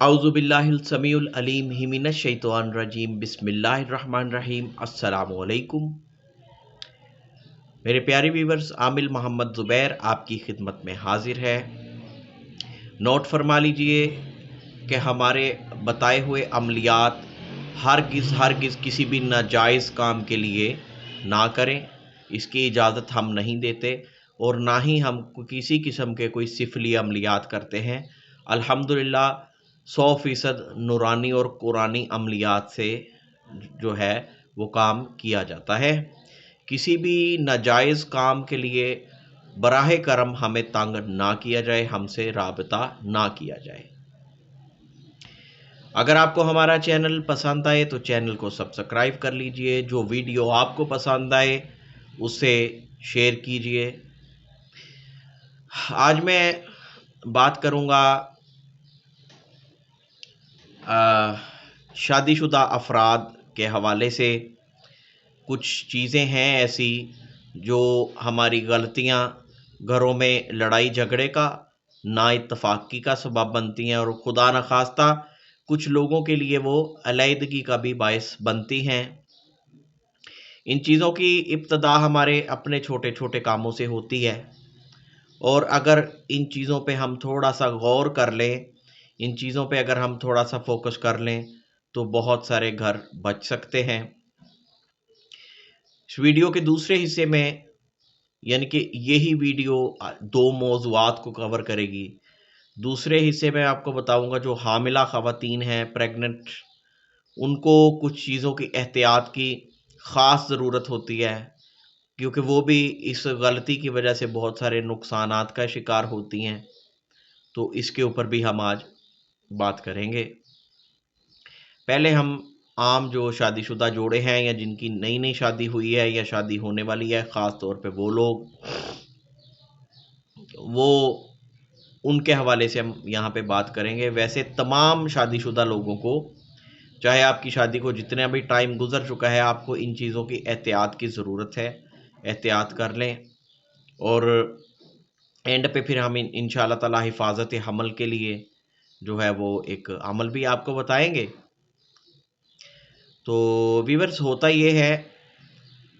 औज़ुबिल्लाहिल समीउल अलीम मिनश शैतानिर रजीम बिस्मिल्लाहिर रहमानिर रहीम। अस्सलामु अलैकुम मेरे प्यारे व्यूवर्स, आमिल मोहम्मद ज़ुबैर आपकी खिदमत में हाजिर है। नोट फरमा लीजिए कि हमारे बताए हुए अमलियात हरगिज़ किसी भी नाजायज़ काम के लिए ना करें, इसकी इजाज़त हम नहीं देते और ना ही हम किसी किस्म के कोई सिफली अमलियात करते हैं। अल्हम्दुलिल्लाह 100% नूरानी और कुरानी अमलियात से जो है वो काम किया जाता है। किसी भी नाजायज़ काम के लिए बराह करम हमें तंग ना किया जाए, हमसे राबता ना किया जाए। अगर आपको हमारा चैनल पसंद आए तो चैनल को सब्सक्राइब कर लीजिए। जो वीडियो आपको पसंद आए उसे शेयर कीजिए। आज मैं बात करूँगा शादीशुदा अफराद के हवाले से। कुछ चीज़ें हैं ऐसी जो हमारी गलतियाँ घरों में लड़ाई झगड़े का, ना इत्तफाक़ी का सबब बनती हैं और खुदा न खास्ता कुछ लोगों के लिए वो अलहदगी का भी बायस बनती हैं। इन चीज़ों की इब्तदा हमारे अपने छोटे छोटे कामों से होती है और अगर इन चीज़ों पे हम थोड़ा सा गौर कर लें, इन चीज़ों पे अगर हम थोड़ा सा फोकस कर लें तो बहुत सारे घर बच सकते हैं। इस वीडियो के दूसरे हिस्से में, यानी कि यही वीडियो दो मौज़ूआत को कवर करेगी। दूसरे हिस्से में आपको बताऊंगा जो हामिला ख़वातीन हैं, प्रेग्नेंट, उनको कुछ चीज़ों की एहतियात की ख़ास ज़रूरत होती है, क्योंकि वो भी इस गलती की वजह से बहुत सारे नुकसानात का शिकार होती हैं। तो इसके ऊपर भी हम आज बात करेंगे। पहले हम आम जो शादीशुदा जोड़े हैं या जिनकी नई नई शादी हुई है या शादी होने वाली है, ख़ास तौर पे वो लोग, वो उनके हवाले से हम यहाँ पे बात करेंगे। वैसे तमाम शादीशुदा लोगों को, चाहे आपकी शादी को जितना भी टाइम गुजर चुका है, आपको इन चीज़ों की एहतियात की ज़रूरत है। एहतियात कर लें और एंड पे फिर हम इंशाअल्लाह ताला हिफाजत हमल के लिए जो है वो एक अमल भी आपको बताएंगे। तो व्यूअर्स, होता ये है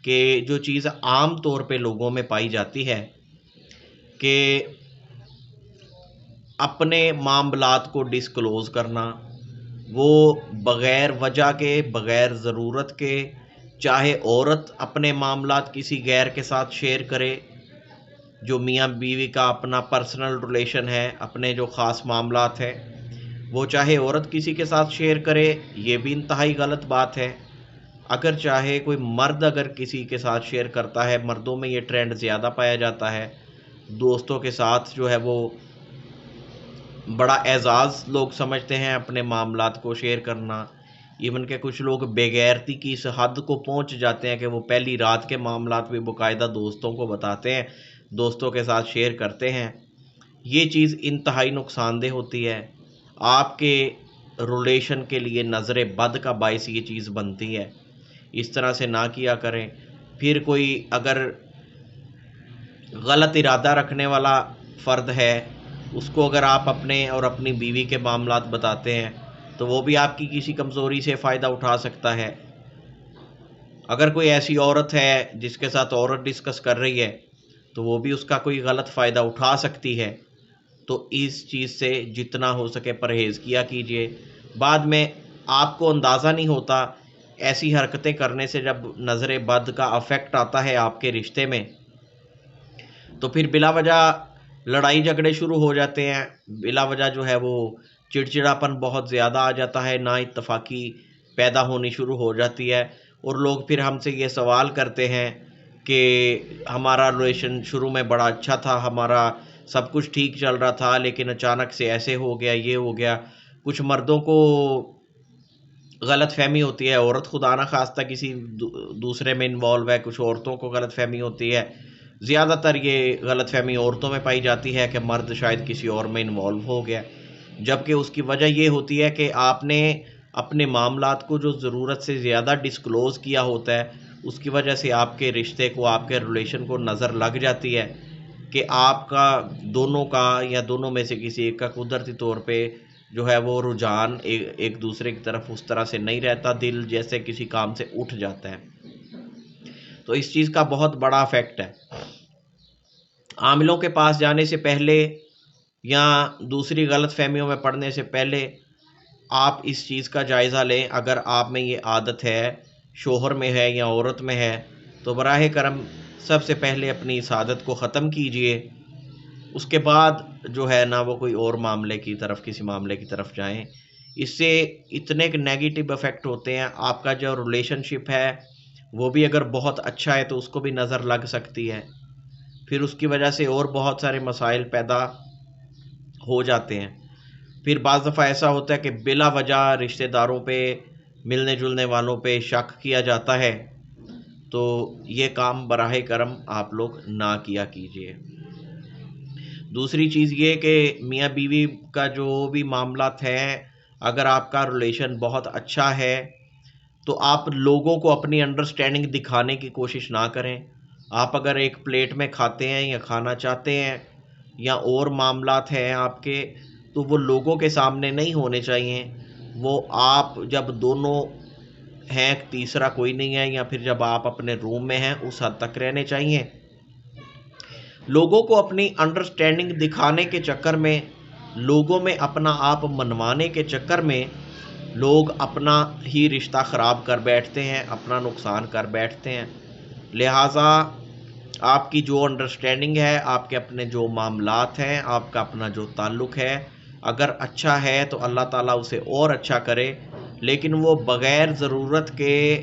कि जो चीज़ आम तौर पे लोगों में पाई जाती है कि अपने मामलात को डिस्क्लोज़ करना, वो बग़ैर वजह के, बग़ैर ज़रूरत के, चाहे औरत अपने मामलात किसी गैर के साथ शेयर करे, जो मियाँ बीवी का अपना पर्सनल रिलेशन है, अपने जो ख़ास मामलात हैं, वो चाहे औरत किसी के साथ शेयर करे, ये भी इंतहाई गलत बात है। अगर चाहे कोई मर्द अगर किसी के साथ शेयर करता है, मर्दों में ये ट्रेंड ज़्यादा पाया जाता है, दोस्तों के साथ जो है वो बड़ा एज़ाज़ लोग समझते हैं अपने मामलात को शेयर करना। इवन के कुछ लोग बेगैरती की इस हद को पहुंच जाते हैं कि वो पहली रात के मामलात भी बाकायदा दोस्तों को बताते हैं, दोस्तों के साथ शेयर करते हैं। ये चीज़ इंतहाई नुकसानदेह होती है, आपके रिलेशन के लिए नज़र बद का बायस ये चीज़ बनती है। इस तरह से ना किया करें। फिर कोई अगर गलत इरादा रखने वाला फ़र्द है, उसको अगर आप अपने और अपनी बीवी के मामलात बताते हैं तो वो भी आपकी किसी कमज़ोरी से फ़ायदा उठा सकता है। अगर कोई ऐसी औरत है जिसके साथ औरत डिस्कस कर रही है तो वो भी उसका कोई गलत फ़ायदा उठा सकती है। तो इस चीज़ से जितना हो सके परहेज़ किया कीजिए। बाद में आपको अंदाज़ा नहीं होता, ऐसी हरकतें करने से जब नज़र बद का अफेक्ट आता है आपके रिश्ते में, तो फिर बिला वजह लड़ाई झगड़े शुरू हो जाते हैं। बिला वजह जो है वो चिड़चिड़ापन बहुत ज़्यादा आ जाता है, ना इत्तफाक़ी पैदा होनी शुरू हो जाती है और लोग फिर हमसे ये सवाल करते हैं कि हमारा रिलेशन शुरू में बड़ा अच्छा था, हमारा सब कुछ ठीक चल रहा था, लेकिन अचानक से ऐसे हो गया, ये हो गया। कुछ मर्दों को गलतफ़हमी होती है, औरत खुदा न खास्ता किसी दूसरे में इन्वॉल्व है, कुछ औरतों को गलतफ़हमी होती है। ज़्यादातर ये गलतफ़हमी औरतों में पाई जाती है कि मर्द शायद किसी और में इन्वॉल्व हो गया, जबकि उसकी वजह ये होती है कि आपने अपने मामलात को जो ज़रूरत से ज़्यादा डिस्क्लोज़ किया होता है, उसकी वजह से आपके रिश्ते को, आपके रिलेशन को नज़र लग जाती है कि आपका दोनों का या दोनों में से किसी एक का कुदरती तौर पे जो है वो रुझान एक दूसरे की तरफ उस तरह से नहीं रहता, दिल जैसे किसी काम से उठ जाता है। तो इस चीज़ का बहुत बड़ा इफेक्ट है। आमिलों के पास जाने से पहले या दूसरी गलत फहमियों में पड़ने से पहले आप इस चीज़ का जायज़ा लें। अगर आप में ये आदत है, शोहर में है या औरत में है, तो बराह करम सबसे पहले अपनी इस आदत को ख़त्म कीजिए। उसके बाद जो है ना वो कोई और मामले की तरफ, किसी मामले की तरफ जाएं। इससे इतने नेगेटिव इफ़ेक्ट होते हैं। आपका जो रिलेशनशिप है वो भी अगर बहुत अच्छा है तो उसको भी नज़र लग सकती है, फिर उसकी वजह से और बहुत सारे मसाइल पैदा हो जाते हैं। फिर बाज़ दफ़ा ऐसा होता है कि बिला वजह रिश्तेदारों पे, मिलने जुलने वालों पे शक किया जाता है। तो ये काम बराह करम आप लोग ना किया कीजिए। दूसरी चीज़ ये कि मियाँ बीवी का जो भी मामलात है, अगर आपका रिलेशन बहुत अच्छा है तो आप लोगों को अपनी अंडरस्टैंडिंग दिखाने की कोशिश ना करें। आप अगर एक प्लेट में खाते हैं या खाना चाहते हैं या और मामलात हैं आपके, तो वो लोगों के सामने नहीं होने चाहिए। वो आप जब दोनों हैं, तीसरा कोई नहीं है, या फिर जब आप अपने रूम में हैं, उस हद तक रहने चाहिए। लोगों को अपनी अंडरस्टैंडिंग दिखाने के चक्कर में, लोगों में अपना आप मनवाने के चक्कर में लोग अपना ही रिश्ता ख़राब कर बैठते हैं, अपना नुकसान कर बैठते हैं। लिहाजा आपकी जो अंडरस्टैंडिंग है, आपके अपने जो मामलात हैं, आपका अपना जो ताल्लुक़ है, अगर अच्छा है तो अल्लाह ताला उसे और अच्छा करे, लेकिन वो बग़ैर ज़रूरत के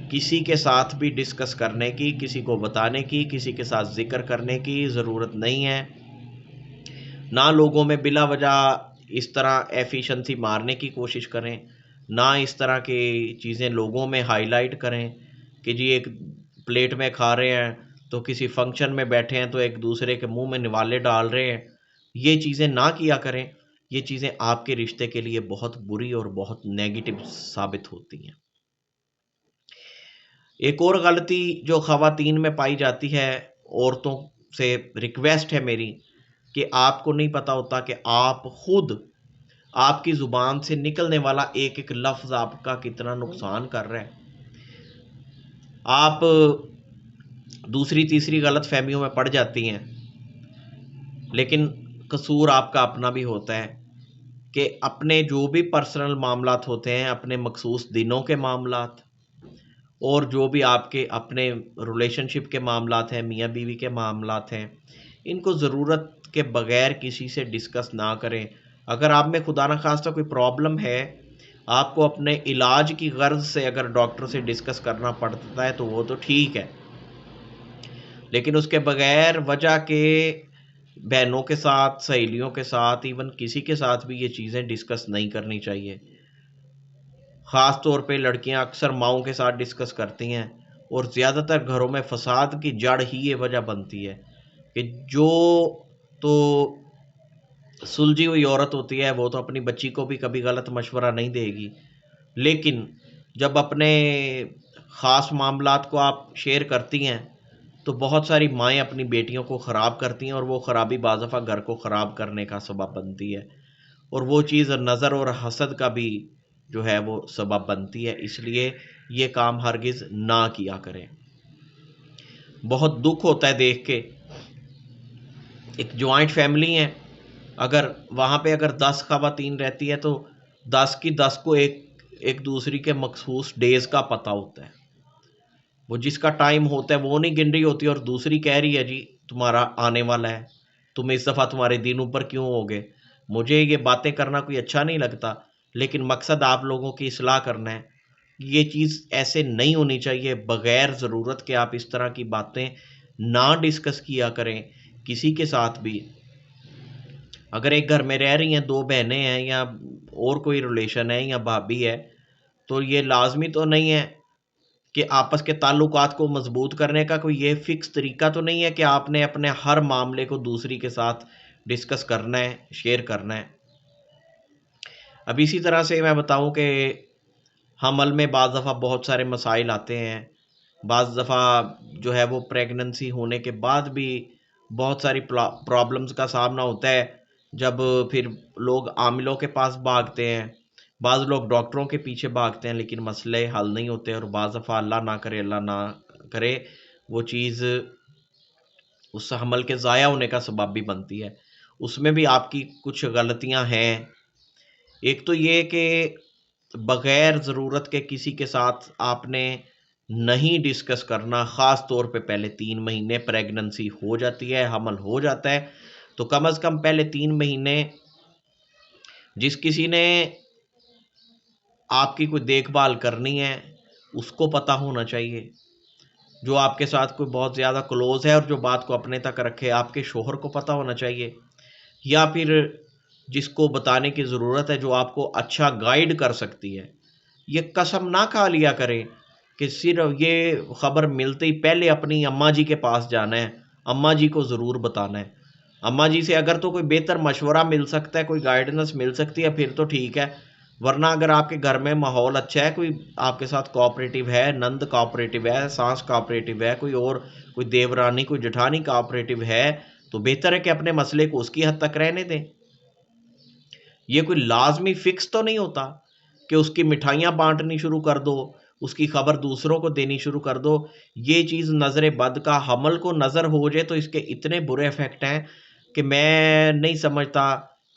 किसी के साथ भी डिस्कस करने की, किसी को बताने की, किसी के साथ ज़िक्र करने की ज़रूरत नहीं है। ना लोगों में बिला वजह इस तरह एफिशिएंसी मारने की कोशिश करें, ना इस तरह की चीज़ें लोगों में हाईलाइट करें कि जी एक प्लेट में खा रहे हैं तो किसी फंक्शन में बैठे हैं तो एक दूसरे के मुंह में निवाले डाल रहे हैं। ये चीज़ें ना किया करें। ये चीज़ें आपके रिश्ते के लिए बहुत बुरी और बहुत नेगेटिव साबित होती हैं। एक और गलती जो ख़वातीन में पाई जाती है, औरतों से रिक्वेस्ट है मेरी, कि आपको नहीं पता होता कि आप खुद, आपकी ज़ुबान से निकलने वाला एक एक लफ्ज़ आपका कितना नुकसान कर रहा है। आप दूसरी तीसरी गलत फहमियों में पड़ जाती हैं, लेकिन कसूर आपका अपना भी होता है कि अपने जो भी पर्सनल मामलात होते हैं, अपने मखसूस दिनों के मामलात और जो भी आपके अपने रिलेशनशिप के मामलात हैं, मियाँ बीवी के मामलात हैं, इनको ज़रूरत के बगैर किसी से डिस्कस ना करें। अगर आप में खुदा न खास्ता कोई प्रॉब्लम है, आपको अपने इलाज की गर्ज से अगर डॉक्टर से डिस्कस करना पड़ता है तो वो तो ठीक है, लेकिन उसके बगैर वजह के बहनों के साथ, सहेलियों के साथ, इवन किसी के साथ भी ये चीज़ें डिस्कस नहीं करनी चाहिए। ख़ास तौर पे लड़कियां अक्सर माओं के साथ डिस्कस करती हैं, और ज़्यादातर घरों में फ़साद की जड़ ही ये वजह बनती है कि जो तो सुलझी हुई औरत होती है वो तो अपनी बच्ची को भी कभी गलत मशवरा नहीं देगी, लेकिन जब अपने ख़ास मामलात को आप शेयर करती हैं तो बहुत सारी माएँ अपनी बेटियों को ख़राब करती हैं, और वो ख़राबी बाज़ दफ़ा घर को ख़राब करने का सबब बनती है, और वो चीज़ नज़र और हसद का भी जो है वो सबब बनती है। इसलिए ये काम हरगिज़ ना किया करें। बहुत दुख होता है देख के, एक जॉइंट फैमिली है, अगर वहाँ पे अगर 10 ख़वातीन रहती है तो 10 की 10 को एक दूसरी के मखसूस डेज़ का पता होता है। वो जिसका टाइम होता है वो नहीं गिन रही होती, और दूसरी कह रही है जी तुम्हारा आने वाला है, तुम इस दफ़ा तुम्हारे दिन ऊपर क्यों हो गए। मुझे ये बातें करना कोई अच्छा नहीं लगता, लेकिन मकसद आप लोगों की इस्लाह करना है। ये चीज़ ऐसे नहीं होनी चाहिए। बग़ैर ज़रूरत के आप इस तरह की बातें ना डिस्कस किया करें किसी के साथ भी। अगर एक घर में रह रही हैं, 2 बहनें हैं या और कोई रिलेशन है या भाभी है, तो ये लाज़मी तो नहीं है कि आपस के ताल्लुकात को मज़बूत करने का कोई ये फ़िक्स तरीका तो नहीं है कि आपने अपने हर मामले को दूसरी के साथ डिस्कस करना है, शेयर करना है। अब इसी तरह से मैं बताऊं कि हमल में बाज़ दफ़ा बहुत सारे मसाइल आते हैं। बाज़ दफ़ा जो है वो प्रेगनेंसी होने के बाद भी बहुत सारी प्रॉब्लम्स का सामना होता है जब फिर लोग आमिलों के पास भागते हैं, बाज़ लोग डॉक्टरों के पीछे भागते हैं, लेकिन मसले हल नहीं होते। और बाज़ दफ़ा अल्लाह ना करे, अल्लाह ना करे, वो चीज़ उस हमल के ज़ाया होने का सबब भी बनती है। उसमें भी आपकी कुछ गलतियां हैं। एक तो ये कि बग़ैर ज़रूरत के किसी के साथ आपने नहीं डिस्कस करना, ख़ास तौर पे पहले 3 महीने प्रेगनेंसी हो जाती है, हमल हो जाता है, तो कम से कम पहले 3 महीने जिस किसी ने आपकी कोई देखभाल करनी है, उसको पता होना चाहिए। जो आपके साथ कोई बहुत ज़्यादा क्लोज़ है और जो बात को अपने तक रखे, आपके शौहर को पता होना चाहिए, या फिर जिसको बताने की ज़रूरत है, जो आपको अच्छा गाइड कर सकती है। ये कसम ना खा लिया करें कि सिर्फ ये ख़बर मिलते ही पहले अपनी अम्मा जी के पास जाना है, अम्मा जी को ज़रूर बताना है। अम्मा जी से अगर तो कोई बेहतर मशवरा मिल सकता है, कोई गाइडेंस मिल सकती है, फिर तो ठीक है। वरना अगर आपके घर में माहौल अच्छा है, कोई आपके साथ कोऑपरेटिव है, नंद कोऑपरेटिव है, सास कोऑपरेटिव है, कोई और कोई देवरानी कोई जेठानी कोऑपरेटिव है, तो बेहतर है कि अपने मसले को उसकी हद तक रहने दें। ये कोई लाजमी फिक्स तो नहीं होता कि उसकी मिठाइयाँ बांटनी शुरू कर दो, उसकी खबर दूसरों को देनी शुरू कर दो। ये चीज़ नज़र बद का हमल को नज़र हो जाए तो इसके इतने बुरे इफ़ेक्ट हैं कि मैं नहीं समझता।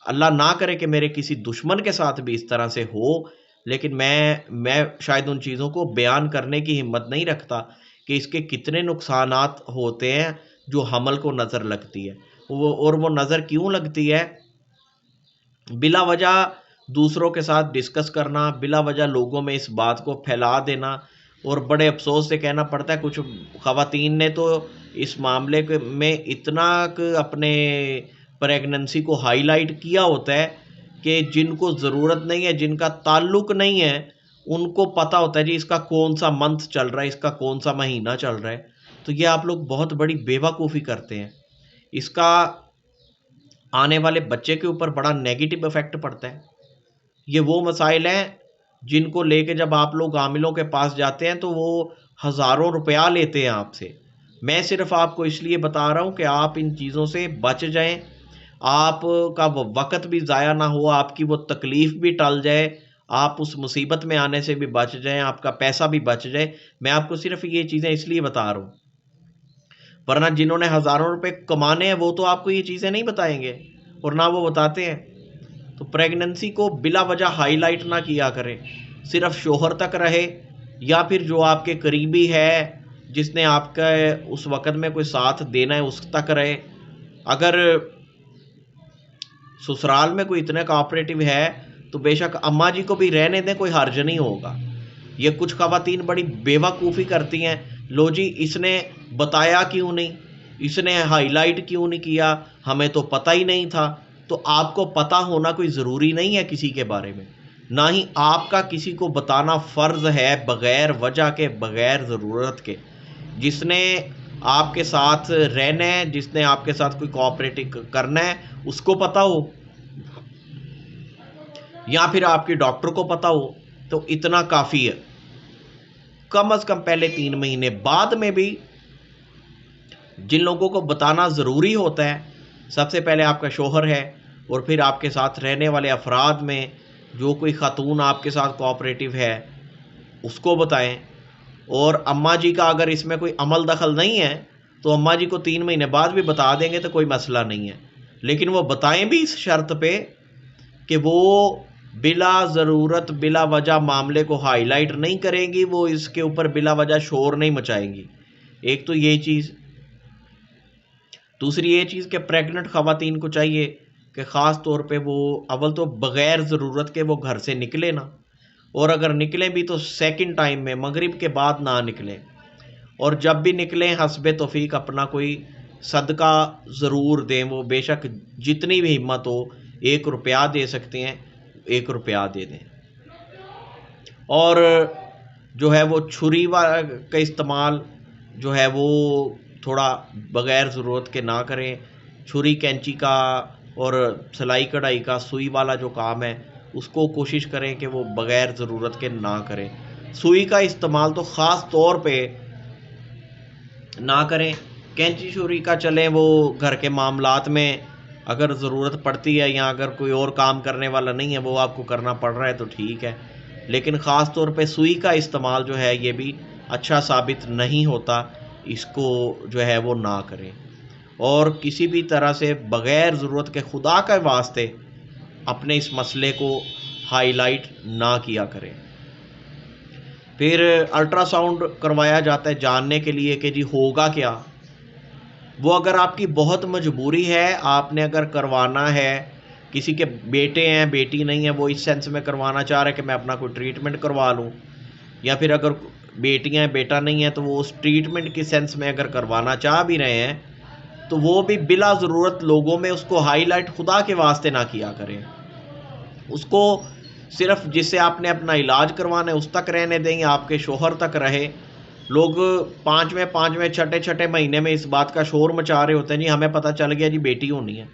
अल्लाह ना करे कि मेरे किसी दुश्मन के साथ भी इस तरह से हो, लेकिन मैं शायद उन चीज़ों को बयान करने की हिम्मत नहीं रखता कि इसके कितने नुकसानात होते हैं जो हमल को नज़र लगती है। वो नज़र क्यों लगती है? बिला वजह दूसरों के साथ डिस्कस करना, बिला वजह लोगों में इस बात को फैला देना, और बड़े अफ़सोस से कहना पड़ता है कुछ ख़वातीन ने तो इस मामले में इतना अपने प्रेगनेंसी को हाईलाइट किया होता है कि जिनको ज़रूरत नहीं है, जिनका ताल्लुक़ नहीं है, उनको पता होता है जी इसका कौन-सा मंथ चल रहा है, इसका कौन-सा महीना चल रहा है। तो ये आप लोग बहुत बड़ी बेवकूफ़ी करते हैं। इसका आने वाले बच्चे के ऊपर बड़ा नेगेटिव इफ़ेक्ट पड़ता है। ये वो मसाइल हैं जिनको लेके जब आप लोग आमिलों के पास जाते हैं तो वो हज़ारों रुपया लेते हैं आपसे। मैं सिर्फ़ आपको इसलिए बता रहा हूँ कि आप इन चीज़ों से बच जाएँ, आपका वो वक़्त भी ज़ाया ना हो, आपकी वो तकलीफ़ भी टल जाए, आप उस मुसीबत में आने से भी बच जाएँ, आपका पैसा भी बच जाए। मैं आपको सिर्फ़ ये चीज़ें इसलिए बता रहा हूँ। वरना जिन्होंने हज़ारों रुपए कमाने हैं वो तो आपको ये चीज़ें नहीं बताएँगे, और ना वो बताते हैं। तो प्रेगनेंसी को बिला वजह हाईलाइट ना किया करें, सिर्फ शोहर तक रहे, या फिर जो आपके करीबी है जिसने आपका उस वक़्त में कोई साथ देना है उस तक रहे। अगर ससुराल में कोई इतने कोऑपरेटिव है तो बेशक अम्मा जी को भी रहने दें, कोई हर्ज नहीं होगा। ये कुछ ख़वातीन बड़ी बेवकूफ़ी करती हैं, लो जी इसने बताया क्यों नहीं, इसने हाईलाइट क्यों नहीं किया, हमें तो पता ही नहीं था। तो आपको पता होना कोई ज़रूरी नहीं है किसी के बारे में, ना ही आपका किसी को बताना फ़र्ज़ है बग़ैर वजह के, बग़ैर ज़रूरत के। जिसने आपके साथ रहना है, जिसने आपके साथ कोई कोऑपरेटिव करना है, उसको पता हो, या फिर आपके डॉक्टर को पता हो, तो इतना काफ़ी है। कम से कम पहले 3 महीने, बाद में भी जिन लोगों को बताना ज़रूरी होता है, सबसे पहले आपका शौहर है, और फिर आपके साथ रहने वाले अफराद में जो कोई ख़ातून आपके साथ कोऑपरेटिव है, उसको बताएं। और अम्मा जी का अगर इसमें कोई अमल दखल नहीं है, तो अम्मा जी को 3 महीने बाद भी बता देंगे तो कोई मसला नहीं है। लेकिन वो बताएं भी इस शर्त पे कि वो बिला ज़रूरत, बिला वजह मामले को हाईलाइट नहीं करेंगी, वो इसके ऊपर बिला वजह शोर नहीं मचाएंगी। एक तो ये चीज़। दूसरी ये चीज़ कि प्रेग्नेंट ख़वातीन को चाहिए कि ख़ास तौर पे वो अव्वल तो बग़ैर ज़रूरत के वो घर से निकले ना, और अगर निकलें भी तो सेकंड टाइम में मगरिब के बाद ना निकलें। और जब भी निकलें हस्बे तौफीक अपना कोई सदका ज़रूर दें। वो बेशक जितनी भी हिम्मत हो, 1 रुपया दे सकते हैं, 1 रुपया दे दें। और जो है वो छुरी का इस्तेमाल जो है वो थोड़ा बग़ैर ज़रूरत के ना करें। छुरी कैंची का और सिलाई कढ़ाई का सुई वाला जो काम है उसको कोशिश करें कि वो बग़ैर ज़रूरत के ना करें। सुई का इस्तेमाल तो ख़ास तौर पे ना करें। कैंची छुरी का चलें वो घर के मामलात में अगर ज़रूरत पड़ती है या अगर कोई और काम करने वाला नहीं है, वो आपको करना पड़ रहा है तो ठीक है, लेकिन ख़ास तौर पे सुई का इस्तेमाल जो है ये भी अच्छा साबित नहीं होता, इसको जो है वो ना करें। और किसी भी तरह से बग़ैर ज़रूरत के खुदा के वास्ते अपने इस मसले को हाईलाइट ना किया करें। फिर अल्ट्रासाउंड करवाया जाता है जानने के लिए कि जी होगा क्या। वो अगर आपकी बहुत मजबूरी है, आपने अगर करवाना है, किसी के बेटे हैं बेटी नहीं है, वो इस सेंस में करवाना चाह रहे हैं कि मैं अपना कोई ट्रीटमेंट करवा लूँ, या फिर अगर बेटियाँ हैं बेटा नहीं है तो वो उस ट्रीटमेंट के सेंस में अगर करवाना चाह भी रहे हैं, तो वो भी बिला ज़रूरत लोगों में उसको हाईलाइट खुदा के वास्ते ना किया करें। उसको सिर्फ जिससे आपने अपना इलाज करवाना है उस तक रहने दें, या आपके शोहर तक रहे। लोग पाँचवें छठे छठे महीने में इस बात का शोर मचा रहे होते हैं, जी हमें पता चल गया जी बेटी होनी है,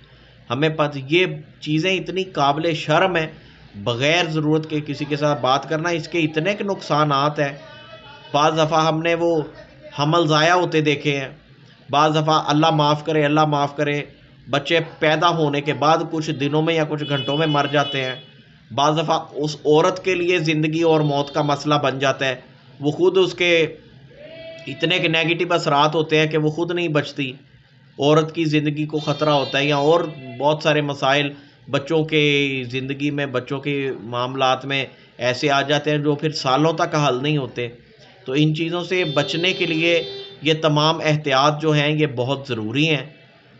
हमें पता। ये चीज़ें इतनी काबिल शर्म है, बग़ैर ज़रूरत के किसी के साथ बात करना, इसके इतने के नुकसानात हैं। बाज़ दफ़ा हमने वो हमल ज़ाया होते देखे हैं, बाज़ दफ़ा अल्लाह माफ़ करे, अल्लाह माफ़ करे, बच्चे पैदा होने के बाद कुछ दिनों में या कुछ घंटों में मर जाते हैं। बाज़ दफ़ा उस औरत के लिए ज़िंदगी और मौत का मसला बन जाता है, वो ख़ुद उसके इतने के नेगेटिव असरात होते हैं कि वो ख़ुद नहीं बचती, औरत की ज़िंदगी को ख़तरा होता है, या और बहुत सारे मसाइल बच्चों के ज़िंदगी में, बच्चों के मामलात में ऐसे आ जाते हैं जो फिर सालों तक हल नहीं होते। तो इन चीज़ों से बचने के लिए ये तमाम एहतियात जो हैं ये बहुत ज़रूरी हैं।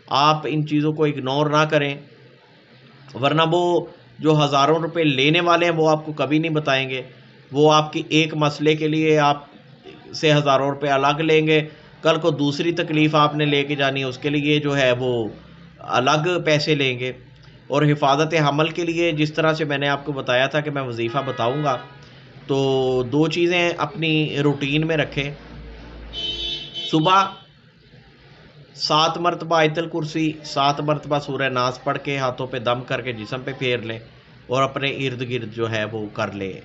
आप इन चीज़ों को इग्नोर ना करें, वरना वो जो हज़ारों रुपए लेने वाले हैं वो आपको कभी नहीं बताएंगे। वो आपकी एक मसले के लिए आप से हज़ारों रुपए अलग लेंगे, कल को दूसरी तकलीफ़ आपने लेके जानी है उसके लिए जो है वो अलग पैसे लेंगे। और हिफाजत हमल के लिए जिस तरह से मैंने आपको बताया था कि मैं वजीफ़ा बताऊंगा, तो दो चीज़ें अपनी रूटीन में रखें। सुबह 7 मरतबा आयतल कुर्सी, 7 मरतबा सूरह नास पढ़ के हाथों पे दम करके जिस्म पे फेर लें, और अपने इर्द गिर्द जो है वो कर लें,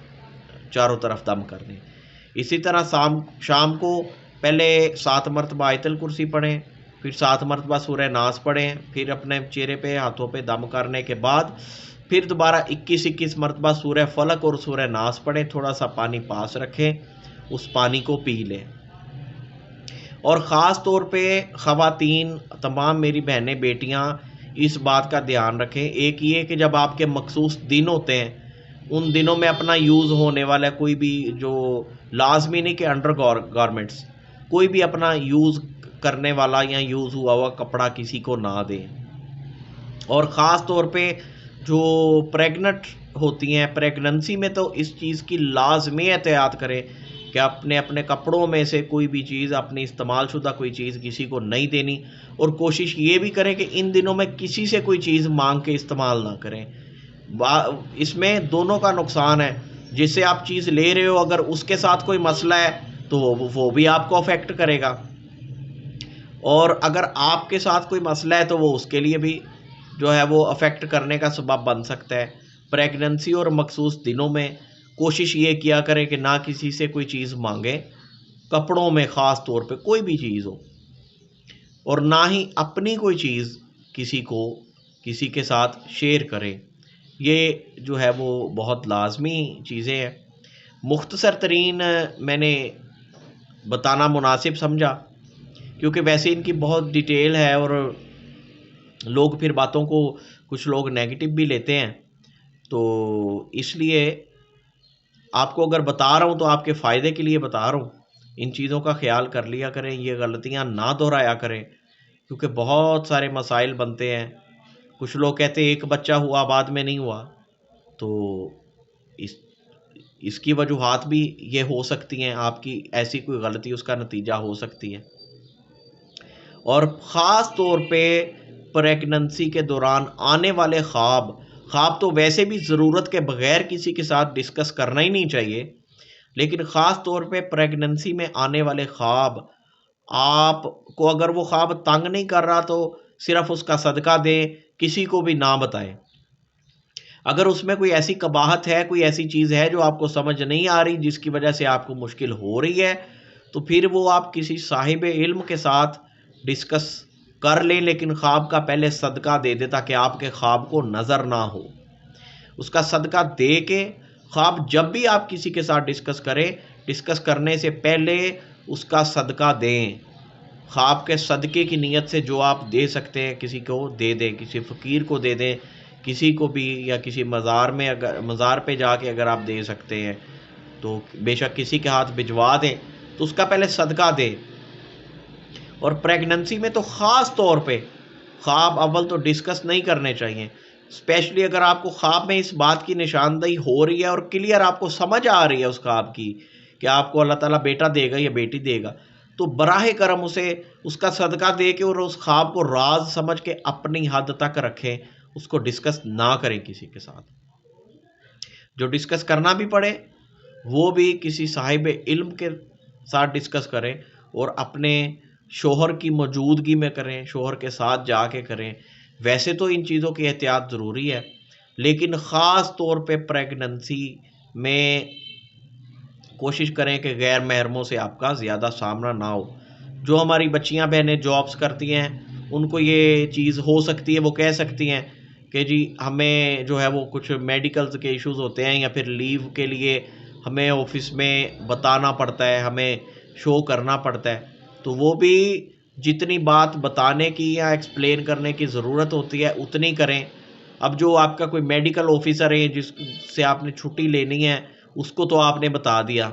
चारों तरफ दम कर लें। इसी तरह शाम को पहले 7 मरतबा आयतल कुर्सी पढ़ें, फिर 7 मरतबा सूरह नास पढ़ें, फिर अपने चेहरे पे हाथों पे दम करने के बाद फिर दोबारा 21 मरतबा सूरह फलक और सूरह नास पढ़ें। थोड़ा सा पानी पास रखें, उस पानी को पी लें। और ख़ास तौर पे ख़वातीन, तमाम मेरी बहनें बेटियां इस बात का ध्यान रखें। एक ये कि जब आपके मखसूस दिन होते हैं, उन दिनों में अपना यूज़ होने वाला कोई भी, जो लाजमी नहीं कि अंडर गारमेंट्स, कोई भी अपना यूज़ करने वाला या यूज़ हुआ हुआ कपड़ा किसी को ना दें। और ख़ास तौर पे जो प्रेग्नेंट होती हैं, प्रेगनेंसी में तो इस चीज़ की लाजमी एहतियात करें कि अपने अपने कपड़ों में से कोई भी चीज़, अपनी इस्तेमाल शुदा कोई चीज़ किसी को नहीं देनी। और कोशिश ये भी करें कि इन दिनों में किसी से कोई चीज़ मांग के इस्तेमाल ना करें। इसमें दोनों का नुकसान है। जिससे आप चीज़ ले रहे हो, अगर उसके साथ कोई मसला है तो वो भी आपको अफेक्ट करेगा, और अगर आपके साथ कोई मसला है तो वो उसके लिए भी जो है वो अफेक्ट करने का सबब बन सकता है। प्रेगनेंसी और मखसूस दिनों में कोशिश ये किया करें कि ना किसी से कोई चीज़ मांगें, कपड़ों में ख़ास तौर पे कोई भी चीज़ हो, और ना ही अपनी कोई चीज़ किसी के साथ शेयर करें। ये जो है वो बहुत लाजमी चीज़ें हैं। मुख्तसर तरीन मैंने बताना मुनासिब समझा, क्योंकि वैसे इनकी बहुत डिटेल है और लोग फिर बातों को, कुछ लोग नेगेटिव भी लेते हैं, तो इसलिए आपको अगर बता रहा हूँ तो आपके फ़ायदे के लिए बता रहा हूँ। इन चीज़ों का ख्याल कर लिया करें, ये गलतियाँ ना दोहराया करें, क्योंकि बहुत सारे मसाइल बनते हैं। कुछ लोग कहते हैं एक बच्चा हुआ बाद में नहीं हुआ, तो इसकी वजूहात भी ये हो सकती हैं, आपकी ऐसी कोई गलती उसका नतीजा हो सकती है। और ख़ास तौर पे प्रेगनेंसी के दौरान आने वाले ख्वाब तो वैसे भी ज़रूरत के बग़ैर किसी के साथ डिस्कस करना ही नहीं चाहिए, लेकिन ख़ास तौर पे प्रेगनेंसी में आने वाले ख्वाब, आपको अगर वो ख्वाब तंग नहीं कर रहा तो सिर्फ़ उसका सदका दें, किसी को भी ना बताएं। अगर उसमें कोई ऐसी कबाहत है, कोई ऐसी चीज़ है जो आपको समझ नहीं आ रही, जिसकी वजह से आपको मुश्किल हो रही है, तो फिर वो आप किसी साहिब इल्म के साथ डिस्कस कर लें, लेकिन ख्वाब का पहले सदका दे दे ताकि आपके ख्वाब को नज़र ना हो। उसका सदका दे के ख्वाब जब भी आप किसी के साथ डिस्कस करें, डिस्कस करने से पहले उसका सदका दें। ख्वाब के सदक़े की नीयत से जो आप दे सकते हैं किसी को दे दें, किसी फ़कीर को दे दें, किसी को भी, या किसी मज़ार में, अगर मज़ार पे जाके अगर आप दे सकते हैं तो बेशक किसी के हाथ भिजवा दें, तो उसका पहले सदका दें। और प्रेगनेंसी में तो ख़ास तौर पे ख्वाब अव्वल तो डिस्कस नहीं करने चाहिए। स्पेशली अगर आपको ख्वाब में इस बात की निशानदही हो रही है और क्लियर आपको समझ आ रही है उस ख्वाब की कि आपको अल्लाह ताला बेटा देगा या बेटी देगा, तो बराह करम उसे उसका सदका दे के और उस ख्वाब को राज समझ के अपनी हद तक रखें, उसको डिस्कस ना करें किसी के साथ। जो डिस्कस करना भी पड़े वो भी किसी साहिब इल्म के साथ डिस्कस करें और अपने शोहर की मौजूदगी में करें, शोहर के साथ जाके करें। वैसे तो इन चीज़ों की एहतियात ज़रूरी है, लेकिन ख़ास तौर पे प्रेगनेंसी में कोशिश करें कि गैर महरमों से आपका ज़्यादा सामना ना हो। जो हमारी बच्चियां बहनें जॉब्स करती हैं उनको ये चीज़ हो सकती है, वो कह सकती हैं कि जी हमें जो है वो कुछ मेडिकल्स के इश्यूज़ होते हैं या फिर लीव के लिए हमें ऑफिस में बताना पड़ता है, हमें शो करना पड़ता है, तो वो भी जितनी बात बताने की या एक्सप्लेन करने की ज़रूरत होती है उतनी करें। अब जो आपका कोई मेडिकल ऑफिसर है जिससे आपने छुट्टी लेनी है उसको तो आपने बता दिया,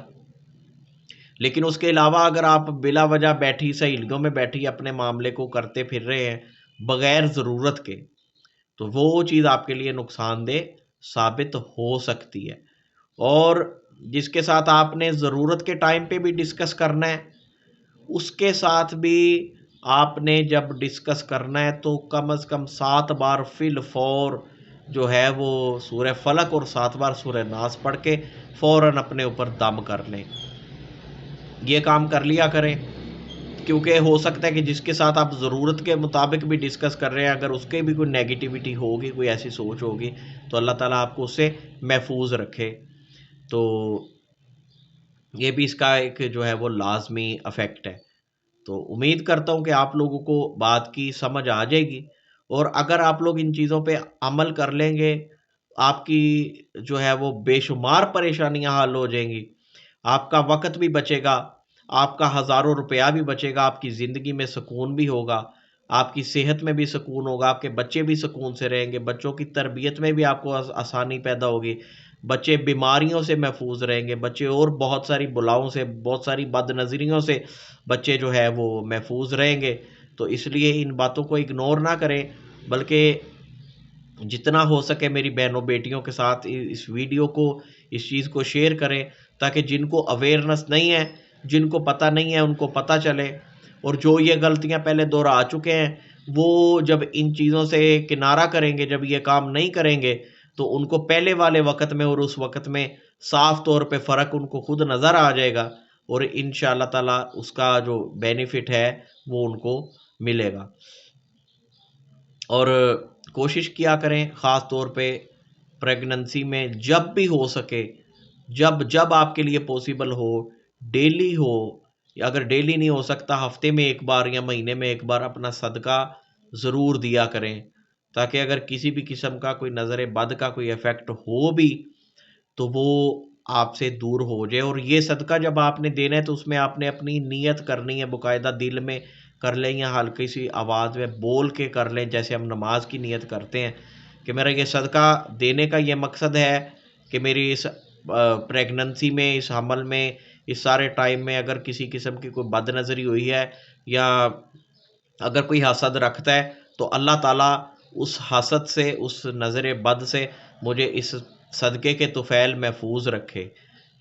लेकिन उसके अलावा अगर आप बिला वजह बैठी सहेलियों में बैठी अपने मामले को करते फिर रहे हैं बग़ैर ज़रूरत के, तो वो चीज़ आपके लिए नुकसानदेह साबित हो सकती है। और जिसके साथ आपने ज़रूरत के टाइम पे भी डिस्कस करना है, उसके साथ भी आपने जब डिस्कस करना है तो कम से कम 7 बार फिल फौर जो है वो सूरह फलक और 7 बार सूरह नास पढ़ के फ़ौरन अपने ऊपर दम कर लें। ये काम कर लिया करें, क्योंकि हो सकता है कि जिसके साथ आप ज़रूरत के मुताबिक भी डिस्कस कर रहे हैं, अगर उसके भी कोई नेगेटिविटी होगी, कोई ऐसी सोच होगी, तो अल्लाह ताला आपको उससे महफूज रखे। तो ये भी इसका एक जो है वो लाजमी अफेक्ट है। तो उम्मीद करता हूँ कि आप लोगों को बात की समझ आ जाएगी, और अगर आप लोग इन चीज़ों पे अमल कर लेंगे, आपकी जो है वो बेशुमार परेशानियां हल हो जाएंगी, आपका वक्त भी बचेगा, आपका हज़ारों रुपया भी बचेगा, आपकी ज़िंदगी में सुकून भी होगा, आपकी सेहत में भी सुकून होगा, आपके बच्चे भी सुकून से रहेंगे, बच्चों की तरबियत में भी आपको आसानी पैदा होगी, बच्चे बीमारियों से महफूज रहेंगे, बच्चे और बहुत सारी बुलाओं से, बहुत सारी बदनज़रियों से बच्चे जो है वो महफूज रहेंगे। तो इसलिए इन बातों को इग्नोर ना करें, बल्कि जितना हो सके मेरी बहनों बेटियों के साथ इस वीडियो को, इस चीज़ को शेयर करें, ताकि जिनको अवेयरनेस नहीं है, जिनको पता नहीं है, उनको पता चले। और जो ये गलतियां पहले दोहरा चुके हैं वो जब इन चीज़ों से किनारा करेंगे, जब ये काम नहीं करेंगे, तो उनको पहले वाले वक़्त में और उस वक़्त में साफ़ तौर पे फ़र्क उनको खुद नज़र आ जाएगा, और इंशाअल्लाह ताला उसका जो बेनिफिट है वो उनको मिलेगा। और कोशिश किया करें ख़ास तौर पे प्रेगनेंसी में जब भी हो सके, जब जब आपके लिए पॉसिबल हो, डेली हो, या अगर डेली नहीं हो सकता हफ्ते में एक बार या महीने में एक बार अपना सदका ज़रूर दिया करें, ताकि अगर किसी भी किस्म का कोई नज़र बद का कोई इफ़ेक्ट हो भी तो वो आपसे दूर हो जाए। और ये सदका जब आपने देना है तो उसमें आपने अपनी नीयत करनी है, बाकायदा दिल में कर लें या हल्की सी आवाज़ में बोल के कर लें, जैसे हम नमाज की नीयत करते हैं कि मेरा ये सदका देने का ये मकसद है कि मेरी इस प्रेगनेंसी में, इस हमल में, इस सारे टाइम में अगर किसी किस्म की कोई बदनज़री हुई है या अगर कोई हसद रखता है, तो अल्लाह ताला उस हसद से, उस नज़र बद से मुझे इस सदक़े के तुफ़ैल महफूज रखे।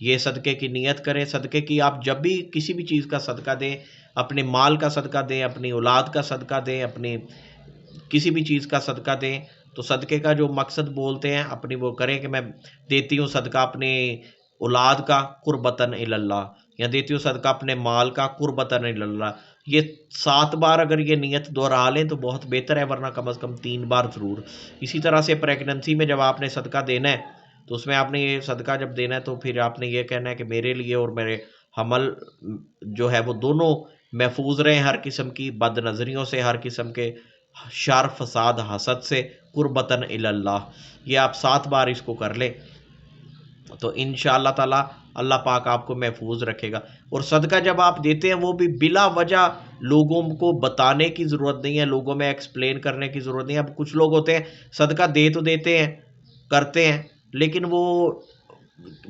ये सदक़े की नीयत करें। सदक़े की आप जब भी किसी भी चीज़ का सदका दें, अपने माल का सदका दें, अपनी औलाद का सदका दें, अपनी किसी भी चीज़ का सदका दें, तो सदक़े का जो मकसद बोलते हैं अपनी वो करें कि मैं देती हूँ सदका अपनी औलाद का कुर्बतन इलल्लाह, या देती हूँ सदका अपने माल का कुर्बतन इलल्लाह। ये 7 बार अगर ये नीयत दोहरा लें तो बहुत बेहतर है, वरना कम से कम 3 बार ज़रूर। इसी तरह से प्रेगनेंसी में जब आपने सदका देना है तो उसमें आपने ये सदका जब देना है तो फिर आपने ये कहना है कि मेरे लिए और मेरे हमल जो है वो दोनों महफूज रहें हर किस्म की बद नज़रियों से, हर किस्म के शर फसाद हसद से, कुर्बतन इल्लाह। ये आप 7 बार इसको कर लें तो इंशाअल्लाह ताला अल्लाह पाक आपको महफूज रखेगा। और सदका जब आप देते हैं वो भी बिला वजह लोगों को बताने की ज़रूरत नहीं है, लोगों में एक्सप्लेन करने की ज़रूरत नहीं है। अब कुछ लोग होते हैं सदका दे तो देते हैं, करते हैं, लेकिन वो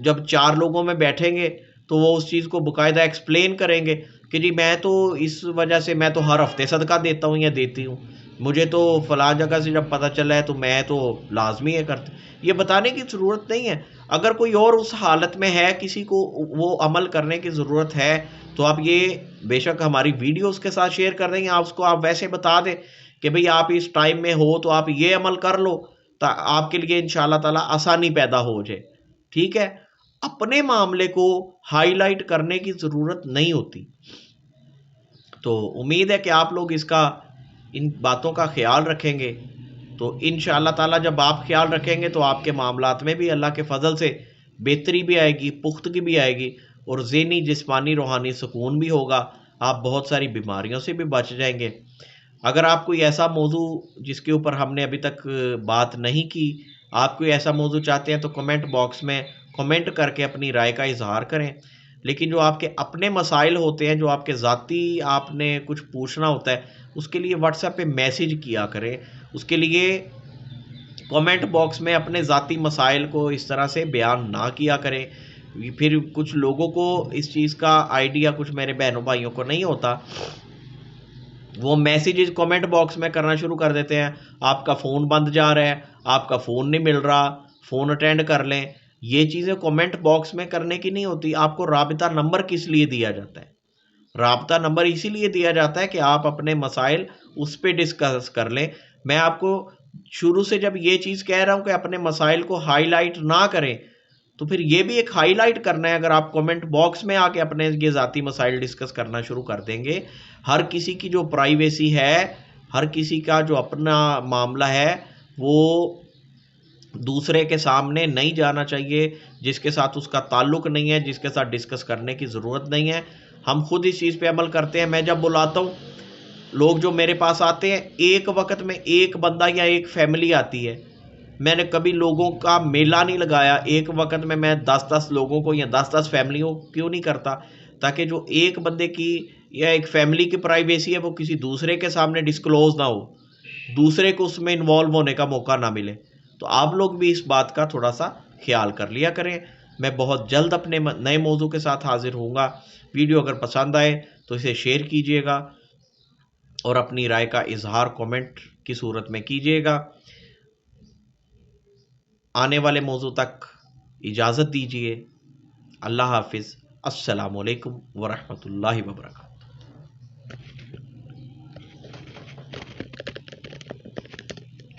जब 4 लोगों में बैठेंगे तो वो उस चीज़ को बाकायदा एक्सप्लेन करेंगे कि जी मैं तो इस वजह से मैं तो हर हफ्ते सदका देता हूँ या देती हूँ, मुझे तो फलां जगह से जब पता चला है तो मैं तो लाजमी है करते। ये बताने की ज़रूरत नहीं है। अगर कोई और उस हालत में है, किसी को वो अमल करने की ज़रूरत है, तो आप ये बेशक हमारी वीडियो उसके साथ शेयर कर देंगे, आप उसको आप वैसे बता दें कि भाई आप इस टाइम में हो तो आप ये अमल कर लो, आपके लिए इंशाअल्लाह ताला आसानी पैदा हो जाए। ठीक है, अपने मामले को हाईलाइट करने की ज़रूरत नहीं होती। तो उम्मीद है कि आप लोग इसका इन बातों का ख्याल रखेंगे, तो इंशाअल्लाह ताला जब आप ख्याल रखेंगे तो आपके मामलात में भी अल्लाह के फ़ज़ल से बेहतरी भी आएगी, पुख्तगी भी आएगी और ज़हनी जिस्मानी रूहानी सुकून भी होगा। आप बहुत सारी बीमारियों से भी बच जाएंगे। अगर आप कोई ऐसा मौजू जिसके ऊपर हमने अभी तक बात नहीं की, आप कोई ऐसा मौजू चाहते हैं तो कमेंट बॉक्स में कमेंट करके अपनी राय का इजहार करें। लेकिन जो आपके अपने मसाइल होते हैं, जो आपके ज़ाती आपने कुछ पूछना होता है, उसके लिए व्हाट्सएप पे मैसेज किया करें। उसके लिए कमेंट बॉक्स में अपने ज़ाती मसाइल को इस तरह से बयान ना किया करें। फिर कुछ लोगों को इस चीज़ का आइडिया, कुछ मेरे बहनों भाइयों को नहीं होता, वो मैसेजेस कमेंट बॉक्स में करना शुरू कर देते हैं, आपका फ़ोन बंद जा रहा है, आपका फ़ोन नहीं मिल रहा, फ़ोन अटेंड कर लें। ये चीज़ें कमेंट बॉक्स में करने की नहीं होती। आपको राबिता नंबर किस लिए दिया जाता है? राब्ता नंबर इसीलिए दिया जाता है कि आप अपने मसाइल उस पे डिस्कस कर लें। मैं आपको शुरू से जब ये चीज़ कह रहा हूँ कि अपने मसाइल को हाईलाइट ना करें, तो फिर ये भी एक हाईलाइट करना है। अगर आप कमेंट बॉक्स में आके अपने ये ज़ाती मसाइल डिस्कस करना शुरू कर देंगे, हर किसी की जो प्राइवेसी है, हर किसी का जो अपना मामला है, वो दूसरे के सामने नहीं जाना चाहिए, जिसके साथ उसका ताल्लुक़ नहीं है, जिसके साथ डिस्कस करने की ज़रूरत नहीं है। हम खुद इस चीज़ पे अमल करते हैं। मैं जब बुलाता हूँ, लोग जो मेरे पास आते हैं, एक वक़्त में एक बंदा या एक फैमिली आती है। मैंने कभी लोगों का मेला नहीं लगाया, एक वक़्त में मैं 10-10 लोगों को या 10-10 फैमिलियों क्यों नहीं करता, ताकि जो एक बंदे की या एक फैमिली की प्राइवेसी है वो किसी दूसरे के सामने डिस्क्लोज़ ना हो, दूसरे को उसमें इन्वॉल्व होने का मौका ना मिले। तो आप लोग भी इस बात का थोड़ा-सा ख्याल कर लिया करें। मैं बहुत जल्द अपने नए मौजू के साथ हाज़िर होऊँगा। वीडियो अगर पसंद आए तो इसे शेयर कीजिएगा और अपनी राय का इज़हार कमेंट की सूरत में कीजिएगा। आने वाले मौजू तक इजाज़त दीजिए। अल्लाह हाफ़िज़। अस्सलामु अलैकुम व रहमतुल्लाहि व बरकातहू।